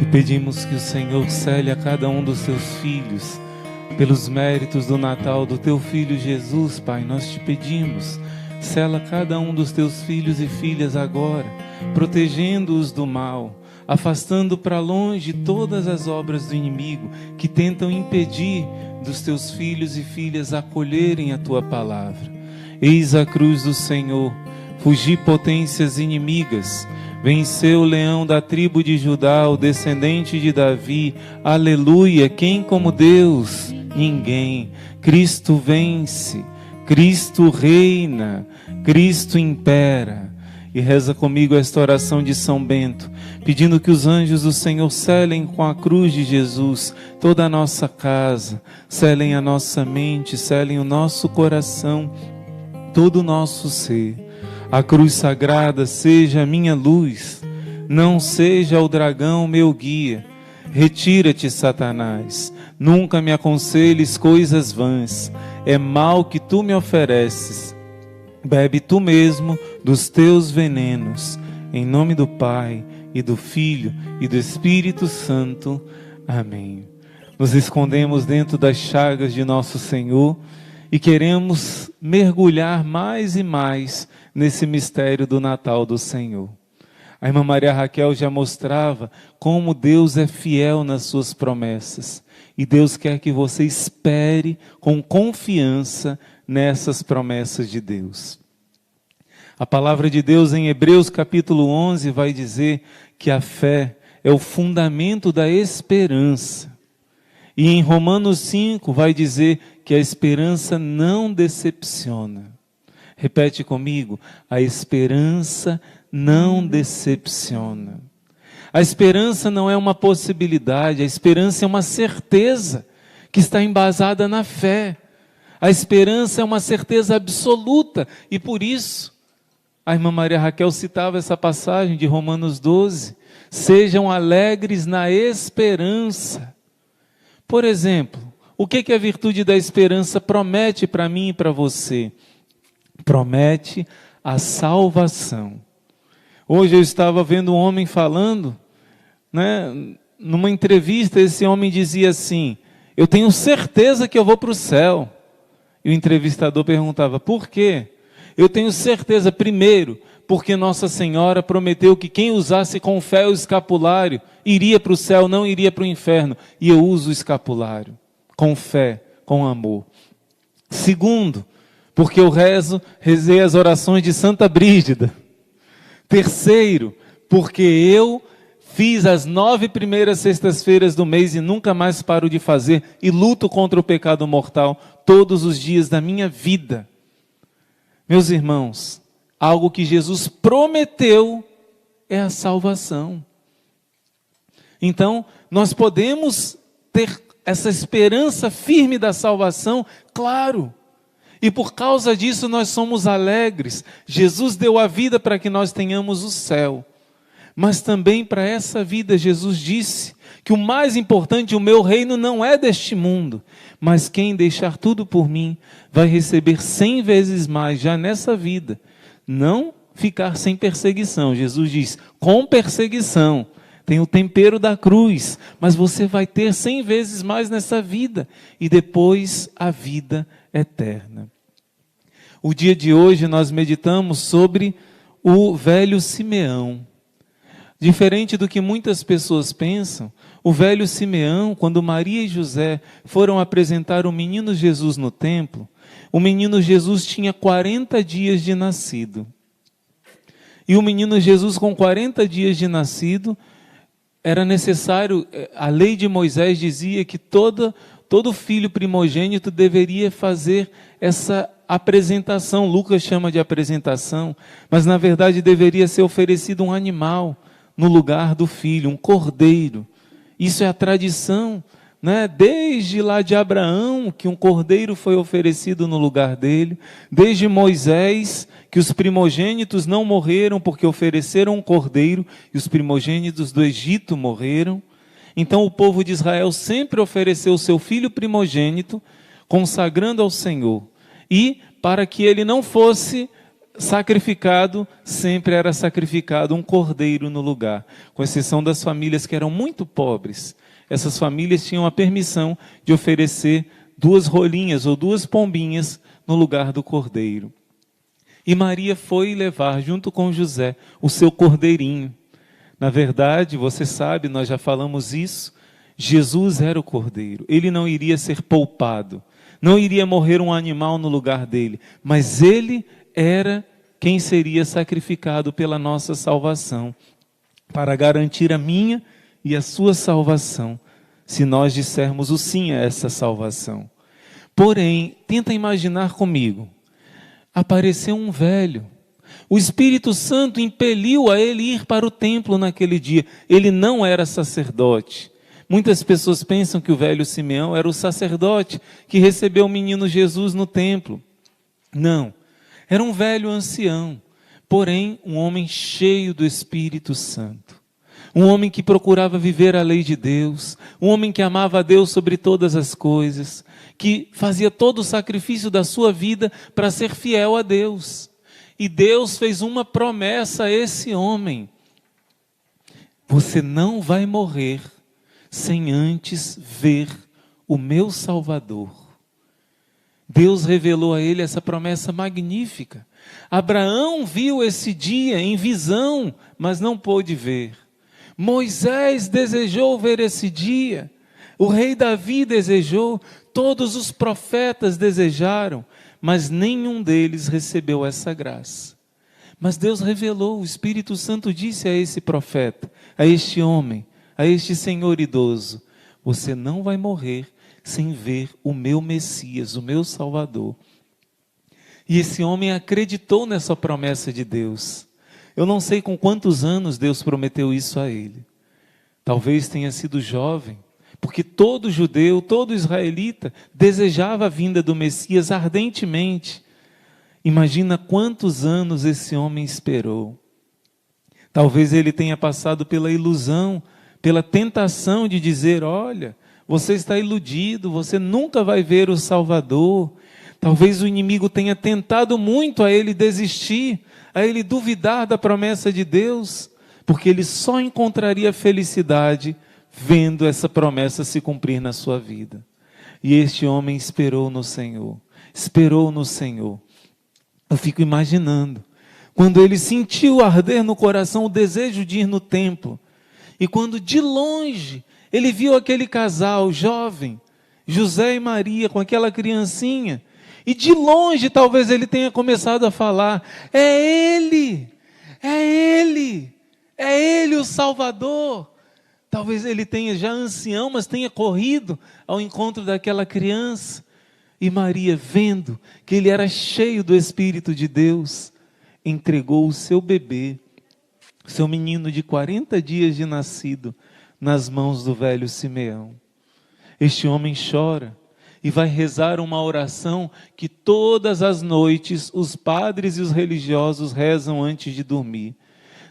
E pedimos que o Senhor cele a cada um dos seus filhos, pelos méritos do Natal do teu Filho Jesus, Pai, nós te pedimos, sela cada um dos teus filhos e filhas agora, protegendo-os do mal, afastando para longe todas as obras do inimigo que tentam impedir dos teus filhos e filhas acolherem a tua palavra. Eis a cruz do Senhor, fugi potências inimigas, venceu o leão da tribo de Judá, o descendente de Davi, aleluia, quem como Deus? Ninguém. Cristo vence, Cristo reina, Cristo impera. E reza comigo esta oração de São Bento, pedindo que os anjos do Senhor selem com a cruz de Jesus toda a nossa casa, selem a nossa mente, selem o nosso coração, todo o nosso ser. A cruz sagrada seja a minha luz, não seja o dragão meu guia. Retira-te, Satanás, nunca me aconselhes coisas vãs, é mal que tu me ofereces. Bebe tu mesmo dos teus venenos, em nome do Pai, e do Filho, e do Espírito Santo. Amém. Nos escondemos dentro das chagas de nosso Senhor e queremos mergulhar mais e mais nesse mistério do Natal do Senhor. A irmã Maria Raquel já mostrava como Deus é fiel nas suas promessas. E Deus quer que você espere com confiança nessas promessas de Deus. A palavra de Deus em Hebreus capítulo 11 vai dizer que a fé é o fundamento da esperança. E em Romanos 5 vai dizer que a esperança não decepciona. Repete comigo, a esperança não decepciona. A esperança não é uma possibilidade, a esperança é uma certeza que está embasada na fé. A esperança é uma certeza absoluta e por isso a irmã Maria Raquel citava essa passagem de Romanos 12. Sejam alegres na esperança. Por exemplo, o que a virtude da esperança promete para mim e para você? Promete a salvação. Hoje eu estava vendo um homem falando, numa entrevista, esse homem dizia assim: eu tenho certeza que eu vou para o céu. E o entrevistador perguntava, por quê? Eu tenho certeza, primeiro, porque Nossa Senhora prometeu que quem usasse com fé o escapulário iria para o céu, não iria para o inferno. E eu uso o escapulário, com fé, com amor. Segundo, porque eu rezei as orações de Santa Brígida. Terceiro, porque eu fiz as 9 primeiras sextas-feiras do mês e nunca mais paro de fazer, e luto contra o pecado mortal todos os dias da minha vida. Meus irmãos, algo que Jesus prometeu é a salvação. Então, nós podemos ter essa esperança firme da salvação, claro. E por causa disso nós somos alegres. Jesus deu a vida para que nós tenhamos o céu. Mas também para essa vida Jesus disse que o mais importante, o meu reino não é deste mundo. Mas quem deixar tudo por mim vai receber 100 vezes mais já nessa vida. Não ficar sem perseguição. Jesus diz, com perseguição. Tem o tempero da cruz, mas você vai ter 100 vezes mais nessa vida. E depois a vida eterna. O dia de hoje nós meditamos sobre o velho Simeão. Diferente do que muitas pessoas pensam, o velho Simeão, quando Maria e José foram apresentar o menino Jesus no templo, o menino Jesus tinha 40 dias de nascido. E o menino Jesus com 40 dias de nascido, era necessário, a lei de Moisés dizia que todo filho primogênito deveria fazer essa apresentação. Lucas chama de apresentação, mas na verdade deveria ser oferecido um animal no lugar do filho, um cordeiro. Isso é a tradição, desde lá de Abraão, que um cordeiro foi oferecido no lugar dele, desde Moisés, que os primogênitos não morreram porque ofereceram um cordeiro, e os primogênitos do Egito morreram. Então o povo de Israel sempre ofereceu o seu filho primogênito, consagrando ao Senhor. E para que ele não fosse sacrificado, sempre era sacrificado um cordeiro no lugar, com exceção das famílias que eram muito pobres. Essas famílias tinham a permissão de oferecer 2 rolinhas ou 2 pombinhas no lugar do cordeiro. E Maria foi levar, junto com José, o seu cordeirinho. Na verdade, você sabe, nós já falamos isso, Jesus era o cordeiro. Ele não iria ser poupado, não iria morrer um animal no lugar dele, mas ele era quem seria sacrificado pela nossa salvação, para garantir a minha e a sua salvação, se nós dissermos o sim a essa salvação. Porém, tenta imaginar comigo, apareceu um velho, o Espírito Santo impeliu a ele ir para o templo naquele dia, ele não era sacerdote. Muitas pessoas pensam que o velho Simeão era o sacerdote que recebeu o menino Jesus no templo. Não, era um velho ancião, porém um homem cheio do Espírito Santo. Um homem que procurava viver a lei de Deus, um homem que amava a Deus sobre todas as coisas, que fazia todo o sacrifício da sua vida para ser fiel a Deus. E Deus fez uma promessa a esse homem: você não vai morrer sem antes ver o meu Salvador. Deus revelou a ele essa promessa magnífica. Abraão viu esse dia em visão, mas não pôde ver. Moisés desejou ver esse dia. O rei Davi desejou, todos os profetas desejaram, mas nenhum deles recebeu essa graça. Mas Deus revelou, o Espírito Santo disse a esse profeta, a este homem, a este senhor idoso: você não vai morrer sem ver o meu Messias, o meu Salvador. E esse homem acreditou nessa promessa de Deus. Eu não sei com quantos anos Deus prometeu isso a ele. Talvez tenha sido jovem, porque todo judeu, todo israelita desejava a vinda do Messias ardentemente. Imagina quantos anos esse homem esperou. Talvez ele tenha passado pela ilusão, pela tentação de dizer: olha, você está iludido, você nunca vai ver o Salvador. Talvez o inimigo tenha tentado muito a ele desistir, a ele duvidar da promessa de Deus, porque ele só encontraria felicidade vendo essa promessa se cumprir na sua vida. E este homem esperou no Senhor, esperou no Senhor. Eu fico imaginando, quando ele sentiu arder no coração o desejo de ir no templo, e quando de longe ele viu aquele casal jovem, José e Maria, com aquela criancinha, e de longe talvez ele tenha começado a falar: é Ele, é Ele, é Ele o Salvador. Talvez ele tenha já ancião, mas tenha corrido ao encontro daquela criança. E Maria, vendo que ele era cheio do Espírito de Deus, entregou o seu bebê, seu menino de 40 dias de nascido, nas mãos do velho Simeão. Este homem chora e vai rezar uma oração que todas as noites os padres e os religiosos rezam antes de dormir.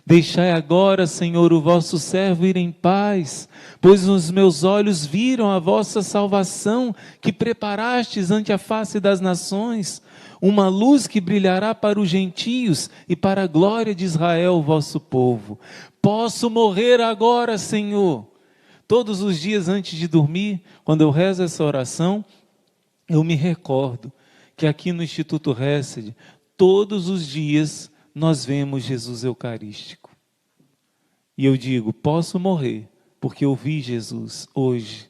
Deixai agora, Senhor, o vosso servo ir em paz, pois os meus olhos viram a vossa salvação, que preparastes ante a face das nações, uma luz que brilhará para os gentios e para a glória de Israel, vosso povo. Posso morrer agora, Senhor. Todos os dias antes de dormir, quando eu rezo essa oração, eu me recordo que aqui no Instituto Hesed, todos os dias nós vemos Jesus Eucarístico. E eu digo: posso morrer, porque eu vi Jesus hoje.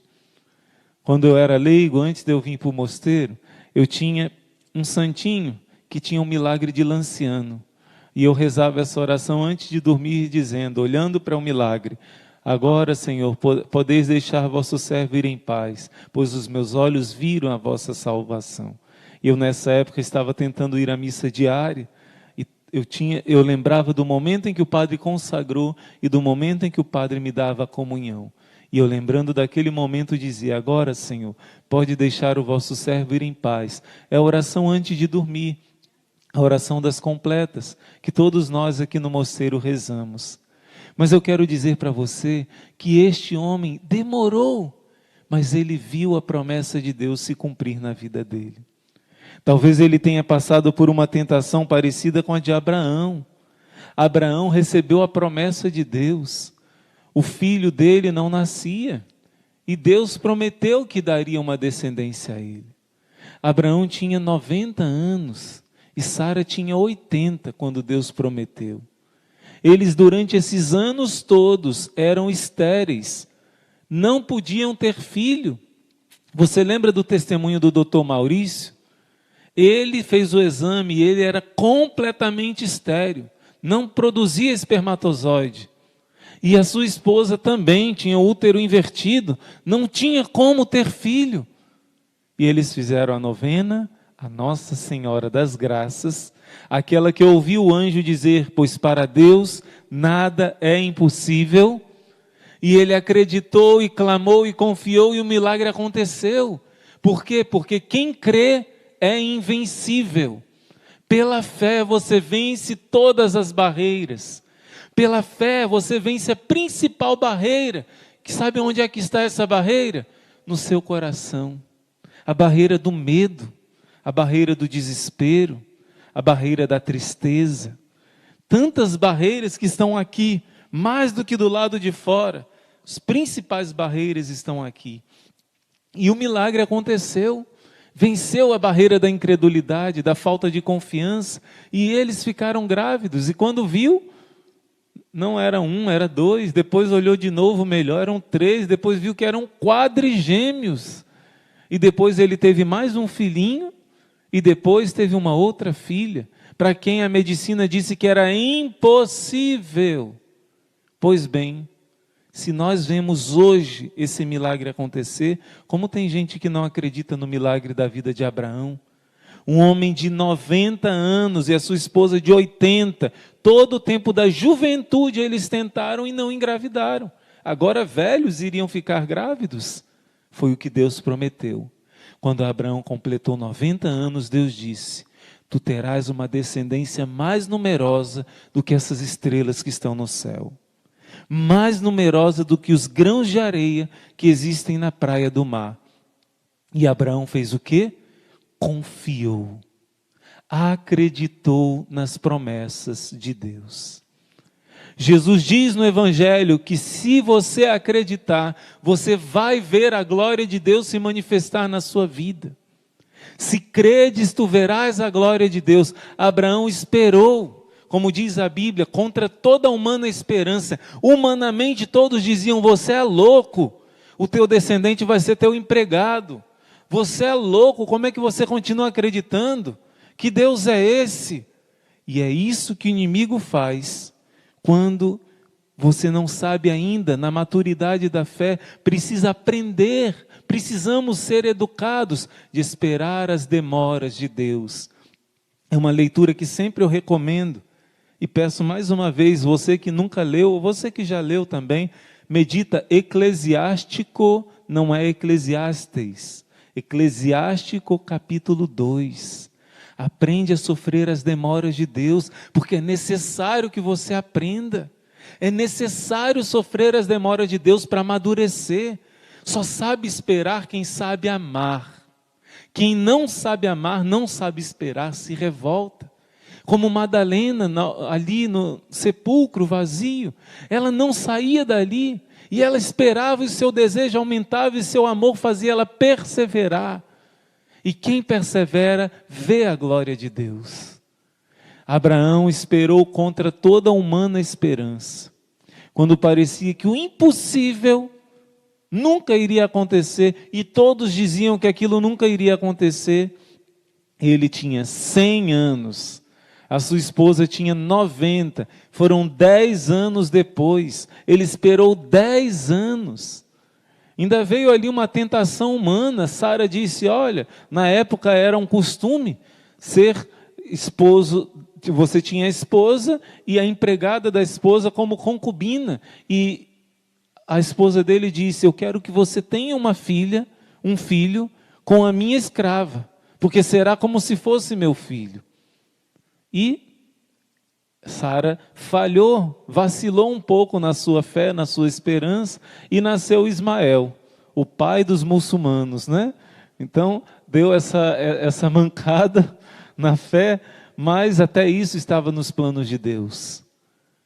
Quando eu era leigo, antes de eu vir para o mosteiro, eu tinha um santinho que tinha um milagre de Lanciano. E eu rezava essa oração antes de dormir, dizendo, olhando para o milagre: agora, Senhor, podeis deixar vosso servo ir em paz, pois os meus olhos viram a vossa salvação. E eu nessa época estava tentando ir à missa diária, e eu lembrava do momento em que o padre consagrou e do momento em que o padre me dava a comunhão. E eu, lembrando daquele momento, dizia: agora, Senhor, pode deixar o vosso servo ir em paz. É a oração antes de dormir, a oração das completas, que todos nós aqui no mosteiro rezamos. Mas eu quero dizer para você que este homem demorou, mas ele viu a promessa de Deus se cumprir na vida dele. Talvez ele tenha passado por uma tentação parecida com a de Abraão. Abraão recebeu a promessa de Deus. O filho dele não nascia. E Deus prometeu que daria uma descendência a ele. Abraão tinha 90 anos e Sara tinha 80 quando Deus prometeu. Eles, durante esses anos todos, eram estéreis. Não podiam ter filho. Você lembra do testemunho do Dr. Maurício? Ele fez o exame e ele era completamente estéril. Não produzia espermatozoide. E a sua esposa também tinha o útero invertido. Não tinha como ter filho. E eles fizeram a novena a Nossa Senhora das Graças, aquela que ouviu o anjo dizer, pois para Deus nada é impossível. E ele acreditou e clamou e confiou e o milagre aconteceu. Por quê? Porque quem crê é invencível. Pela fé você vence todas as barreiras. Pela fé você vence a principal barreira. Que sabe onde é que está essa barreira? No seu coração. A barreira do medo, a barreira do desespero, a barreira da tristeza. Tantas barreiras que estão aqui, mais do que do lado de fora. As principais barreiras estão aqui. E o milagre aconteceu. Venceu a barreira da incredulidade, da falta de confiança. E eles ficaram grávidos. E quando viu, não era um, era dois. Depois olhou de novo melhor, eram três. Depois viu que eram quadrigêmeos. E depois ele teve mais um filhinho. E depois teve uma outra filha. Para quem a medicina disse que era impossível. Pois bem, se nós vemos hoje esse milagre acontecer, como tem gente que não acredita no milagre da vida de Abraão? Um homem de 90 anos e a sua esposa de 80, todo o tempo da juventude eles tentaram e não engravidaram. Agora velhos iriam ficar grávidos? Foi o que Deus prometeu. Quando Abraão completou 90 anos, Deus disse, tu terás uma descendência mais numerosa do que essas estrelas que estão no céu. Mais numerosa do que os grãos de areia que existem na praia do mar. E Abraão fez o quê? Confiou. Acreditou nas promessas de Deus. Jesus diz no Evangelho que se você acreditar, você vai ver a glória de Deus se manifestar na sua vida. Se credes, tu verás a glória de Deus. Abraão esperou. Como diz a Bíblia, contra toda humana esperança. Humanamente todos diziam, você é louco, o teu descendente vai ser teu empregado. Você é louco, como é que você continua acreditando? Que Deus é esse? E é isso que o inimigo faz, quando você não sabe ainda, na maturidade da fé, precisa aprender, precisamos ser educados de esperar as demoras de Deus. É uma leitura que sempre eu recomendo. E peço mais uma vez, você que nunca leu, ou você que já leu também, medita Eclesiástico, não é Eclesiastes. Eclesiástico capítulo 2. Aprende a sofrer as demoras de Deus, porque é necessário que você aprenda. É necessário sofrer as demoras de Deus para amadurecer. Só sabe esperar quem sabe amar. Quem não sabe amar, não sabe esperar, se revolta. Como Madalena, ali no sepulcro vazio, ela não saía dali, e ela esperava, e o seu desejo aumentava, e seu amor fazia ela perseverar. E quem persevera, vê a glória de Deus. Abraão esperou contra toda humana esperança. Quando parecia que o impossível nunca iria acontecer, e todos diziam que aquilo nunca iria acontecer, ele tinha 100 anos. A sua esposa tinha 90, foram 10 anos depois, ele esperou 10 anos. Ainda veio ali uma tentação humana, Sara disse, olha, na época era um costume ser esposo, você tinha a esposa e a empregada da esposa como concubina, e a esposa dele disse, eu quero que você tenha uma filha, um filho, com a minha escrava, porque será como se fosse meu filho. E Sara falhou, vacilou um pouco na sua fé, na sua esperança, e nasceu Ismael, o pai dos muçulmanos, né? Então, deu essa mancada na fé, mas até isso estava nos planos de Deus.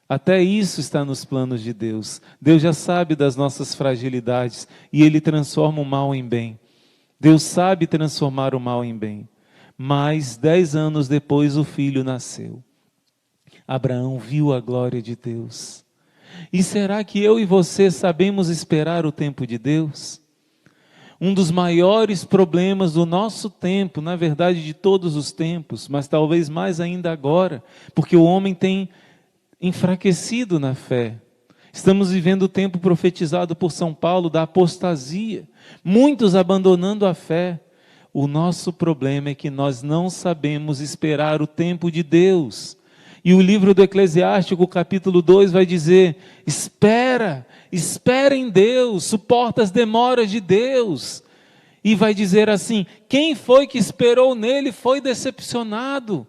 Até isso está nos planos de Deus. Deus já sabe das nossas fragilidades e Ele transforma o mal em bem. Deus sabe transformar o mal em bem. Mas 10 anos depois o filho nasceu. Abraão viu a glória de Deus. E será que eu e você sabemos esperar o tempo de Deus? Um dos maiores problemas do nosso tempo, na verdade de todos os tempos, mas talvez mais ainda agora, porque o homem tem enfraquecido na fé. Estamos vivendo o tempo profetizado por São Paulo da apostasia, muitos abandonando a fé. O nosso problema é que nós não sabemos esperar o tempo de Deus. E o livro do Eclesiástico, capítulo 2, vai dizer: espera em Deus, suporta as demoras de Deus. E vai dizer assim: quem foi que esperou nele foi decepcionado.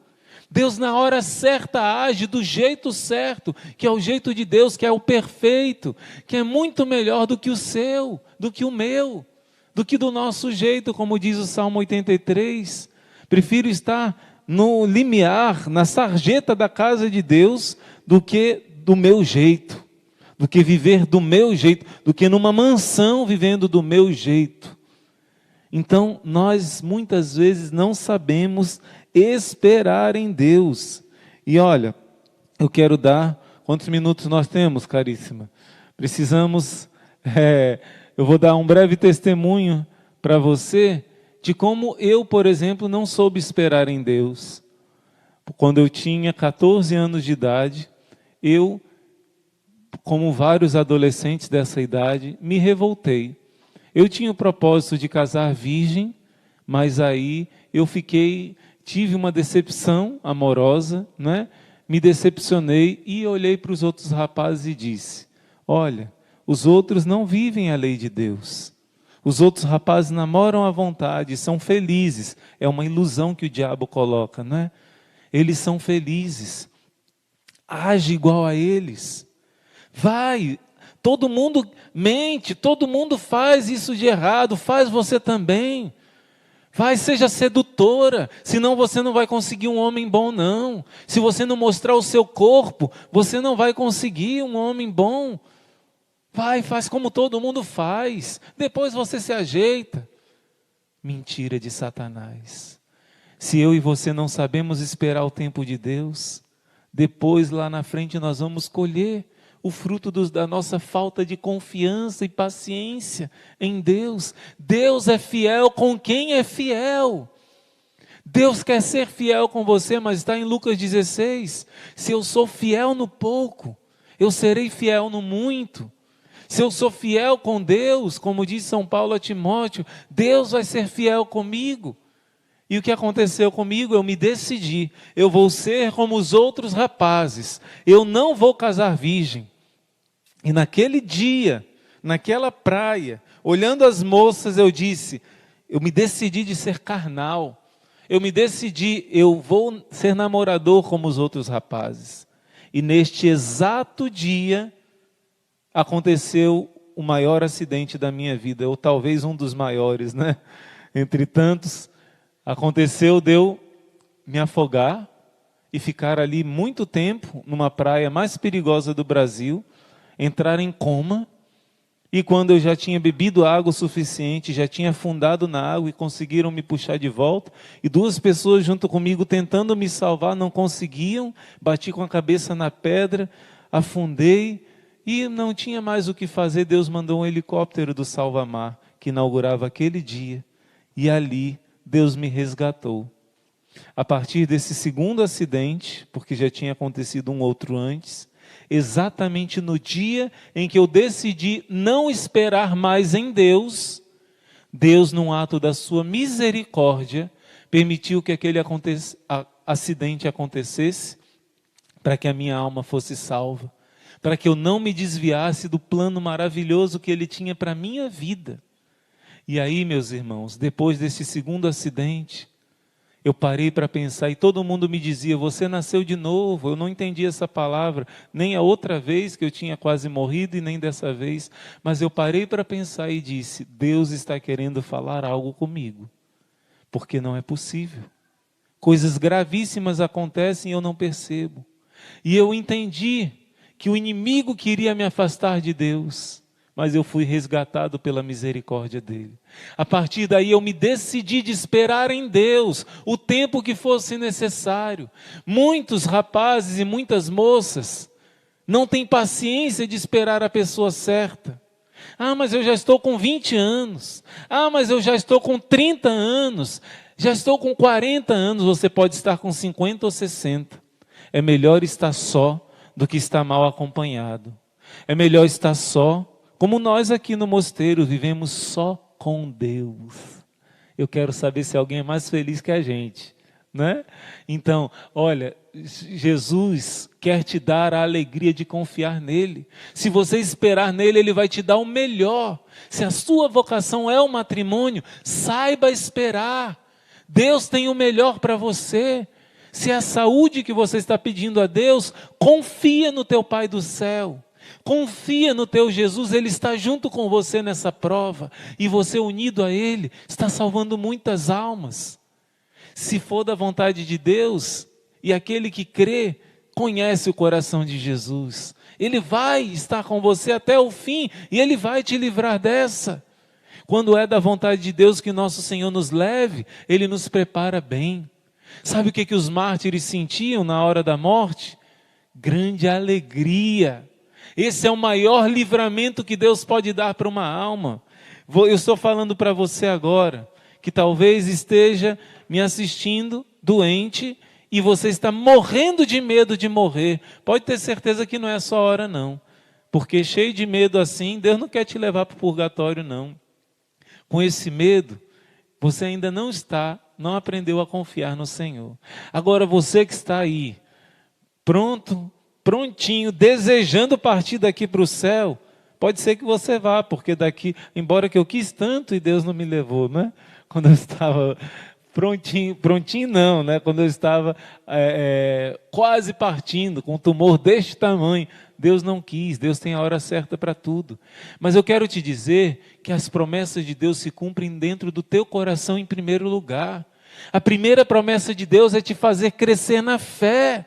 Deus na hora certa age do jeito certo, que é o jeito de Deus, que é o perfeito, que é muito melhor do que o seu, do que o meu, do que do nosso jeito, como diz o Salmo 83. Prefiro estar no limiar, na sarjeta da casa de Deus, do que do meu jeito, do que viver do meu jeito, do que numa mansão vivendo do meu jeito. Então, nós muitas vezes não sabemos esperar em Deus. E olha, eu quero dar, quantos minutos nós temos, caríssima? Precisamos, eu vou dar um breve testemunho para você, de como eu, por exemplo, não soube esperar em Deus. Quando eu tinha 14 anos de idade, eu, como vários adolescentes dessa idade, me revoltei. Eu tinha o propósito de casar virgem, mas aí eu tive uma decepção amorosa, né? Me decepcionei e olhei para os outros rapazes e disse: olha, os outros não vivem a lei de Deus. Os outros rapazes namoram à vontade, são felizes. É uma ilusão que o diabo coloca, não é? Eles são felizes. Age igual a eles. Vai, todo mundo mente, todo mundo faz isso de errado, faz você também. Vai, seja sedutora, senão você não vai conseguir um homem bom não. Se você não mostrar o seu corpo, você não vai conseguir um homem bom. Vai, faz como todo mundo faz, depois você se ajeita. Mentira de Satanás. Se eu e você não sabemos esperar o tempo de Deus, depois lá na frente nós vamos colher o fruto da nossa falta de confiança e paciência em Deus. Deus é fiel com quem é fiel. Deus quer ser fiel com você, mas está em Lucas 16. Se eu sou fiel no pouco, eu serei fiel no muito. Se eu sou fiel com Deus, como diz São Paulo a Timóteo, Deus vai ser fiel comigo. E o que aconteceu comigo? Eu me decidi, eu vou ser como os outros rapazes, eu não vou casar virgem. E naquele dia, naquela praia, olhando as moças, eu disse, eu me decidi de ser carnal, eu me decidi, eu vou ser namorador como os outros rapazes. E neste exato dia, aconteceu o maior acidente da minha vida, ou talvez um dos maiores, né? Entre tantos, aconteceu de eu me afogar e ficar ali muito tempo, numa praia mais perigosa do Brasil, entrar em coma, e quando eu já tinha bebido água o suficiente, já tinha afundado na água e conseguiram me puxar de volta, e 2 pessoas junto comigo tentando me salvar, não conseguiam, bati com a cabeça na pedra, afundei, e não tinha mais o que fazer. Deus mandou um helicóptero do Salva-Mar, que inaugurava aquele dia, e ali Deus me resgatou. A partir desse segundo acidente, porque já tinha acontecido um outro antes, exatamente no dia em que eu decidi não esperar mais em Deus, Deus, num ato da sua misericórdia, permitiu que aquele acidente acontecesse, para que a minha alma fosse salva, para que eu não me desviasse do plano maravilhoso que Ele tinha para a minha vida. E aí, meus irmãos, depois desse segundo acidente, eu parei para pensar e todo mundo me dizia, você nasceu de novo. Eu não entendi essa palavra, nem a outra vez que eu tinha quase morrido e nem dessa vez. Mas eu parei para pensar e disse, Deus está querendo falar algo comigo. porque não é possível. Coisas gravíssimas acontecem e eu não percebo. E eu entendi que o inimigo queria me afastar de Deus, mas eu fui resgatado pela misericórdia dele. A partir daí eu me decidi de esperar em Deus o tempo que fosse necessário. Muitos rapazes e muitas moças não têm paciência de esperar a pessoa certa. Ah, mas eu já estou com 20 anos. Ah, mas eu já estou com 30 anos. Já estou com 40 anos. Você pode estar com 50 ou 60. É melhor estar só do que estar mal acompanhado. É melhor estar só, como nós aqui no mosteiro vivemos só com Deus. Eu quero saber se alguém é mais feliz que a gente, né? Então, olha, Jesus quer te dar a alegria de confiar nele. Se você esperar nele, ele vai te dar o melhor. Se a sua vocação é o matrimônio, saiba esperar. Deus tem o melhor para você. Se é a saúde que você está pedindo a Deus, confia no teu Pai do céu. Confia no teu Jesus, Ele está junto com você nessa prova. E você unido a Ele, está salvando muitas almas. Se for da vontade de Deus, e aquele que crê, conhece o coração de Jesus. Ele vai estar com você até o fim, e Ele vai te livrar dessa. Quando é da vontade de Deus que nosso Senhor nos leve, Ele nos prepara bem. Sabe o que os mártires sentiam na hora da morte? Grande alegria. Esse é o maior livramento que Deus pode dar para uma alma. Eu estou falando para você agora, que talvez esteja me assistindo doente e você está morrendo de medo de morrer. Pode ter certeza que não é só hora não. Porque cheio de medo assim, Deus não quer te levar para o purgatório não. Com esse medo, você ainda não aprendeu a confiar no Senhor. Agora você que está aí, prontinho, desejando partir daqui para o céu, pode ser que você vá, porque daqui, embora que eu quis tanto e Deus não me levou, né? Quando eu estava prontinho não, né? Quando eu estava quase partindo, com um tumor deste tamanho, Deus não quis, Deus tem a hora certa para tudo. Mas eu quero te dizer que as promessas de Deus se cumprem dentro do teu coração em primeiro lugar. A primeira promessa de Deus é te fazer crescer na fé.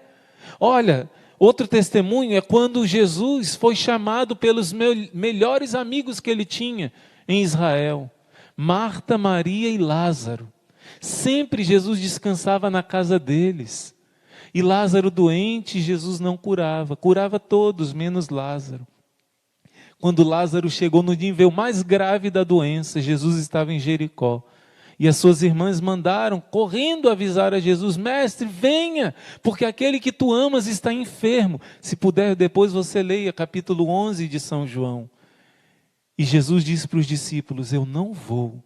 Olha, outro testemunho é quando Jesus foi chamado pelos melhores amigos que ele tinha em Israel. Marta, Maria e Lázaro. Sempre Jesus descansava na casa deles. E Lázaro doente, Jesus não curava. Curava todos, menos Lázaro. Quando Lázaro chegou no nível mais grave da doença, Jesus estava em Jericó. E as suas irmãs mandaram, correndo, avisar a Jesus: Mestre, venha, porque aquele que tu amas está enfermo. Se puder, depois você leia capítulo 11 de São João. E Jesus disse para os discípulos: eu não vou,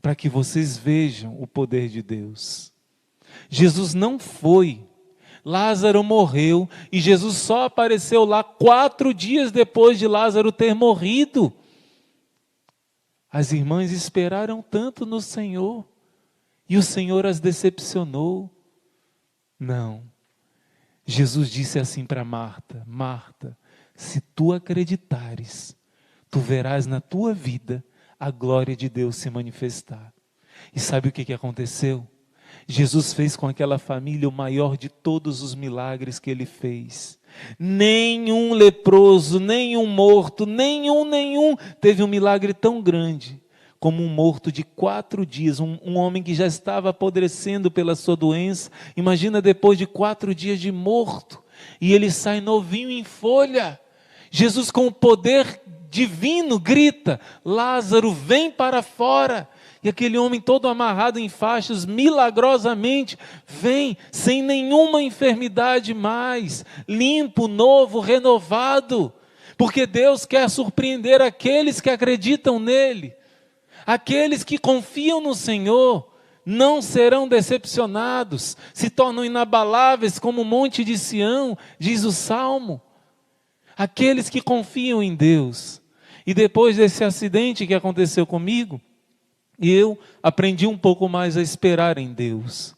para que vocês vejam o poder de Deus. Jesus não foi. Lázaro morreu e Jesus só apareceu lá 4 dias depois de Lázaro ter morrido. As irmãs esperaram tanto no Senhor e o Senhor as decepcionou. Não. Jesus disse assim para Marta: Marta, se tu acreditares, tu verás na tua vida a glória de Deus se manifestar. E sabe o que aconteceu? Jesus fez com aquela família o maior de todos os milagres que ele fez. Nenhum leproso, nenhum morto, nenhum teve um milagre tão grande como um morto de 4 dias, um homem que já estava apodrecendo pela sua doença. Imagina depois de 4 dias de morto, e ele sai novinho em folha. Jesus, com o poder divino, grita: Lázaro, vem para fora. E aquele homem todo amarrado em faixas, milagrosamente, vem sem nenhuma enfermidade mais, limpo, novo, renovado. Porque Deus quer surpreender aqueles que acreditam nele. Aqueles que confiam no Senhor não serão decepcionados, se tornam inabaláveis como o monte de Sião, diz o Salmo. Aqueles que confiam em Deus. E depois desse acidente que aconteceu comigo, eu aprendi um pouco mais a esperar em Deus.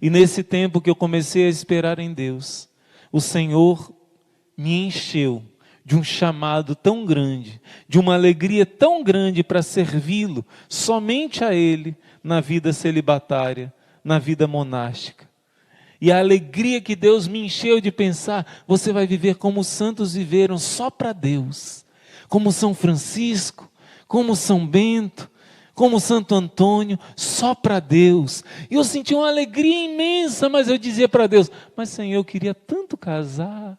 E nesse tempo que eu comecei a esperar em Deus, o Senhor me encheu de um chamado tão grande, de uma alegria tão grande para servi-lo, somente a Ele, na vida celibatária, na vida monástica. E a alegria que Deus me encheu de pensar, você vai viver como os santos viveram, só para Deus. Como São Francisco, como São Bento, como Santo Antônio, só para Deus. E eu senti uma alegria imensa, mas eu dizia para Deus, mas Senhor, eu queria tanto casar.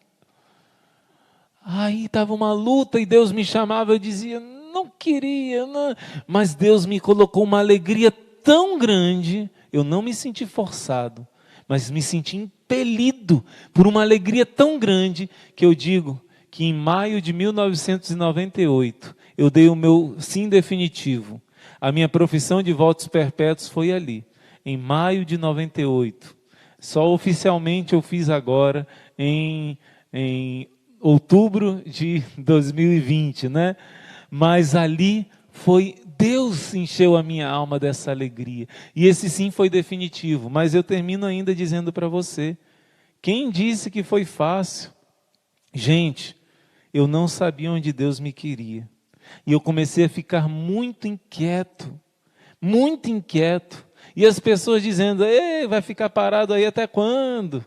Aí estava uma luta e Deus me chamava, eu dizia, não queria, não. Mas Deus me colocou uma alegria tão grande, eu não me senti forçado, mas me senti impelido por uma alegria tão grande, que eu digo que em maio de 1998, eu dei o meu sim definitivo. A minha profissão de votos perpétuos foi ali, em maio de 98. Só oficialmente eu fiz agora em outubro de 2020, né? Mas ali foi, Deus encheu a minha alma dessa alegria. E esse sim foi definitivo. Mas eu termino ainda dizendo para você, quem disse que foi fácil? Gente, eu não sabia onde Deus me queria. E eu comecei a ficar muito inquieto. E as pessoas dizendo, ei, vai ficar parado aí até quando?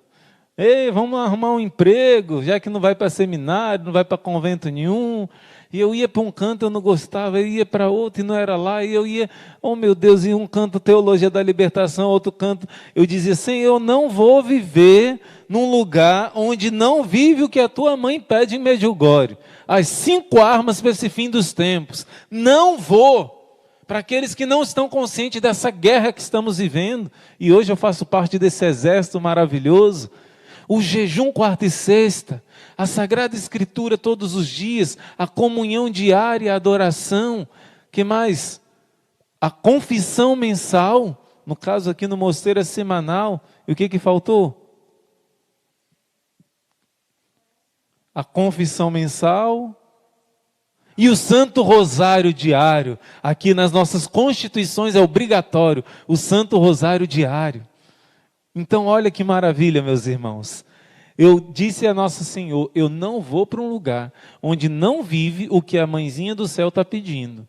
Ei, vamos arrumar um emprego, já que não vai para seminário, não vai para convento nenhum. E eu ia para um canto, eu não gostava, eu ia para outro e não era lá. E eu ia, oh meu Deus, e um canto Teologia da Libertação, outro canto. Eu dizia, Senhor, eu não vou viver num lugar onde não vive o que a tua mãe pede em Medjugorje. As 5 armas para esse fim dos tempos. Não vou. Para aqueles que não estão conscientes dessa guerra que estamos vivendo. E hoje eu faço parte desse exército maravilhoso. O jejum quarta e sexta, a Sagrada Escritura todos os dias, a comunhão diária, a adoração, que mais? A confissão mensal, no caso aqui no mosteiro é semanal, e o que faltou? A confissão mensal e o Santo Rosário diário, aqui nas nossas constituições é obrigatório, o Santo Rosário diário. Então olha que maravilha, meus irmãos. Eu disse a Nosso Senhor, eu não vou para um lugar onde não vive o que a mãezinha do céu está pedindo.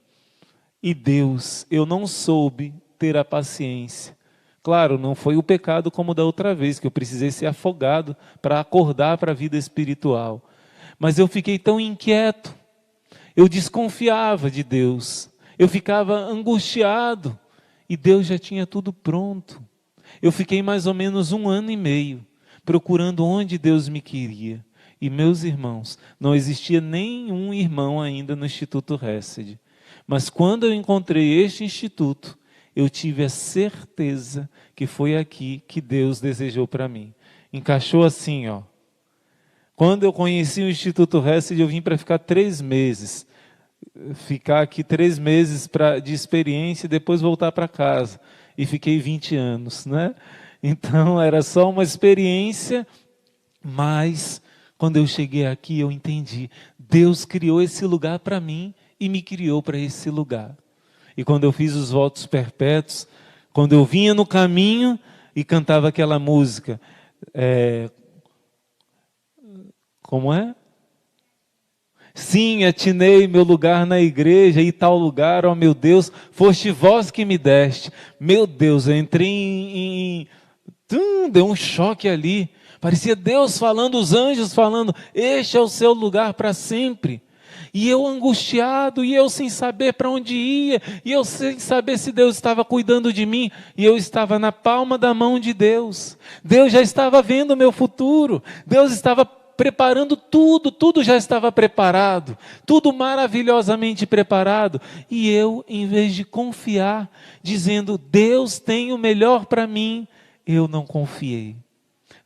E Deus, eu não soube ter a paciência. Claro, não foi o pecado como da outra vez, que eu precisei ser afogado para acordar para a vida espiritual. Mas eu fiquei tão inquieto, eu desconfiava de Deus, eu ficava angustiado, e Deus já tinha tudo pronto. Eu fiquei mais ou menos 1 ano e meio, procurando onde Deus me queria. E meus irmãos, não existia nenhum irmão ainda no Instituto Hesed. Mas quando eu encontrei este instituto, eu tive a certeza que foi aqui que Deus desejou para mim. Encaixou assim, ó. Quando eu conheci o Instituto Hesed, eu vim para ficar 3 meses. Ficar aqui 3 meses de experiência e depois voltar para casa. E fiquei 20 anos, né? Então era só uma experiência, mas quando eu cheguei aqui eu entendi. Deus criou esse lugar para mim e me criou para esse lugar. E quando eu fiz os votos perpétuos, quando eu vinha no caminho e cantava aquela música, como é? Sim, atinei meu lugar na igreja e tal lugar, ó meu Deus, foste vós que me deste. Meu Deus, eu entrei deu um choque ali. Parecia Deus falando, os anjos falando, este é o seu lugar para sempre. E eu angustiado, e eu sem saber para onde ia, e eu sem saber se Deus estava cuidando de mim, e eu estava na palma da mão de Deus. Deus já estava vendo o meu futuro, Deus estava preparando tudo, tudo já estava preparado, tudo maravilhosamente preparado. E eu, em vez de confiar, dizendo, Deus tem o melhor para mim, eu não confiei.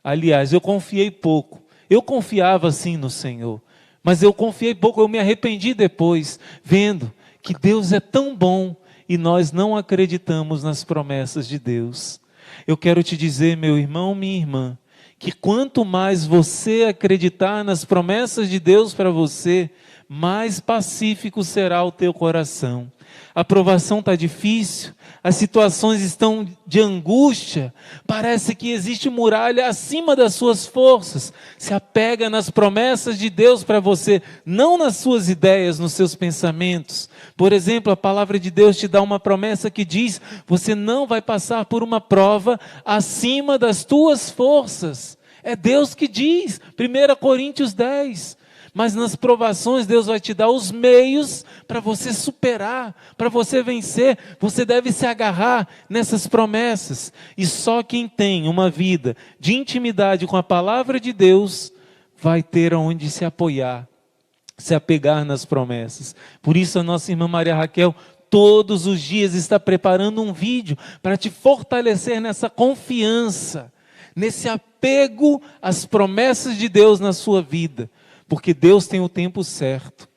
Aliás, eu confiei pouco. Eu confiava sim no Senhor, mas eu confiei pouco, eu me arrependi depois, vendo que Deus é tão bom e nós não acreditamos nas promessas de Deus. Eu quero te dizer, meu irmão, minha irmã, que quanto mais você acreditar nas promessas de Deus para você, mais pacífico será o teu coração. A provação está difícil, as situações estão de angústia, parece que existe muralha acima das suas forças. Se apega nas promessas de Deus para você, não nas suas ideias, nos seus pensamentos. Por exemplo, a palavra de Deus te dá uma promessa que diz: você não vai passar por uma prova acima das tuas forças. É Deus que diz, 1 Coríntios 10. Mas nas provações Deus vai te dar os meios para você superar, para você vencer. Você deve se agarrar nessas promessas. E só quem tem uma vida de intimidade com a palavra de Deus vai ter onde se apoiar, se apegar nas promessas. Por isso a nossa irmã Maria Raquel todos os dias está preparando um vídeo para te fortalecer nessa confiança, nesse apego às promessas de Deus na sua vida. Porque Deus tem o tempo certo.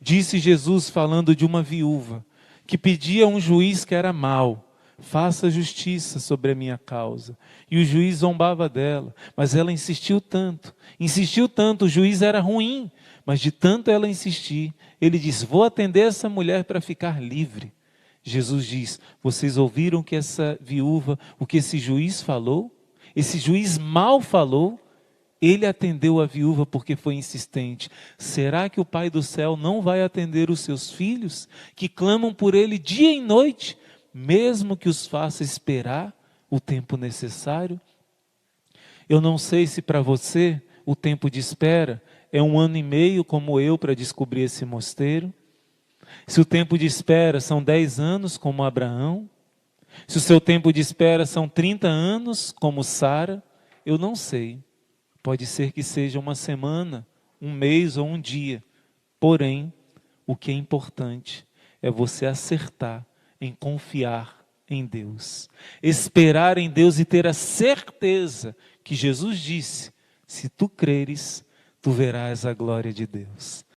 Disse Jesus falando de uma viúva que pedia a um juiz que era mau: faça justiça sobre a minha causa. E o juiz zombava dela, mas ela insistiu tanto, o juiz era ruim, mas de tanto ela insistir, ele disse: vou atender essa mulher para ficar livre. Jesus diz: vocês ouviram que essa viúva, o que esse juiz falou? Esse juiz mal falou. Ele atendeu a viúva porque foi insistente. Será que o Pai do céu não vai atender os seus filhos, que clamam por Ele dia e noite, mesmo que os faça esperar o tempo necessário? Eu não sei se para você o tempo de espera é 1 ano e meio, como eu, para descobrir esse mosteiro. Se o tempo de espera são 10 anos, como Abraão. Se o seu tempo de espera são 30 anos, como Sara, eu não sei. Pode ser que seja uma semana, um mês ou um dia. Porém, o que é importante é você acertar em confiar em Deus. Esperar em Deus e ter a certeza que Jesus disse: se tu creres, tu verás a glória de Deus.